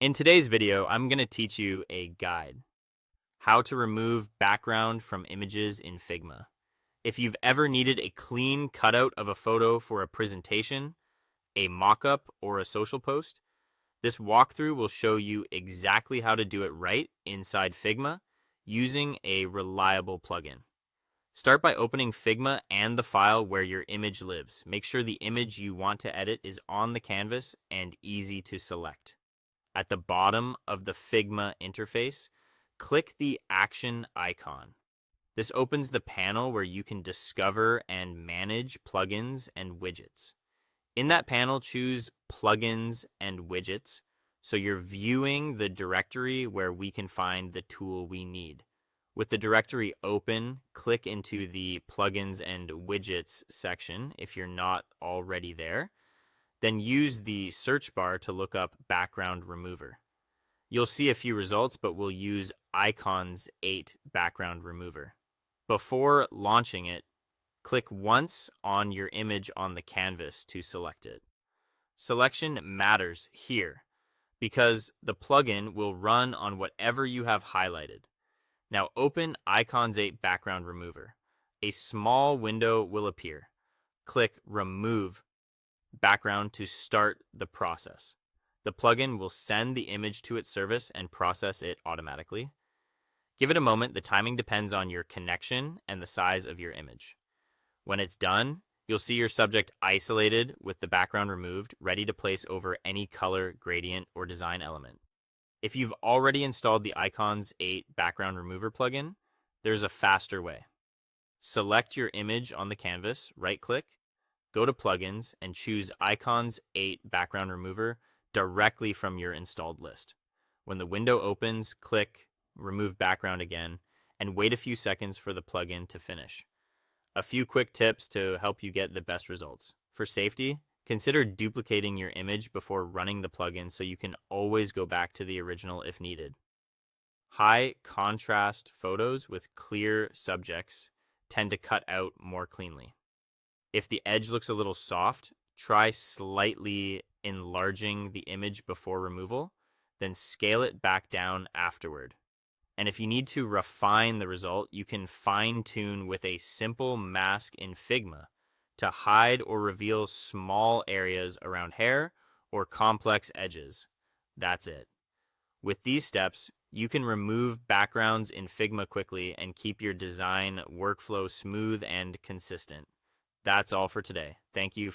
In today's video, I'm going to teach you a guide, how to remove background from images in Figma. If you've ever needed a clean cutout of a photo for a presentation, a mock-up, or a social post, this walkthrough will show you exactly how to do it right inside Figma using a reliable plugin. Start by opening Figma and the file where your image lives. Make sure the image you want to edit is on the canvas and easy to select. At the bottom of the Figma interface, click the action icon. This opens the panel where you can discover and manage plugins and widgets. In that panel, choose Plugins and Widgets, so you're viewing the directory where we can find the tool we need. With the directory open, click into the Plugins and Widgets section if you're not already there. Then use the search bar to look up background remover. You'll see a few results, but we'll use Icons 8 background remover. Before launching it, click once on your image on the canvas to select it. Selection matters here because the plugin will run on whatever you have highlighted. Now open Icons 8 background remover. A small window will appear. Click Remove background to start the process. The plugin will send the image to its service and process it automatically. Give it a moment. The timing depends on your connection and the size of your image. When it's done, you'll see your subject isolated with the background removed, ready to place over any color, gradient, or design element. If you've already installed the Icons 8 background remover plugin, there's a faster way. Select your image on the canvas, right-click, go to Plugins, and choose Icons 8 Background Remover directly from your installed list. When the window opens, click Remove Background again, and wait a few seconds for the plugin to finish. A few quick tips to help you get the best results. For safety, consider duplicating your image before running the plugin so you can always go back to the original if needed. High contrast photos with clear subjects tend to cut out more cleanly. If the edge looks a little soft, try slightly enlarging the image before removal, then scale it back down afterward. And if you need to refine the result, you can fine-tune with a simple mask in Figma to hide or reveal small areas around hair or complex edges. That's it. With these steps, you can remove backgrounds in Figma quickly and keep your design workflow smooth and consistent. That's all for today. Thank you.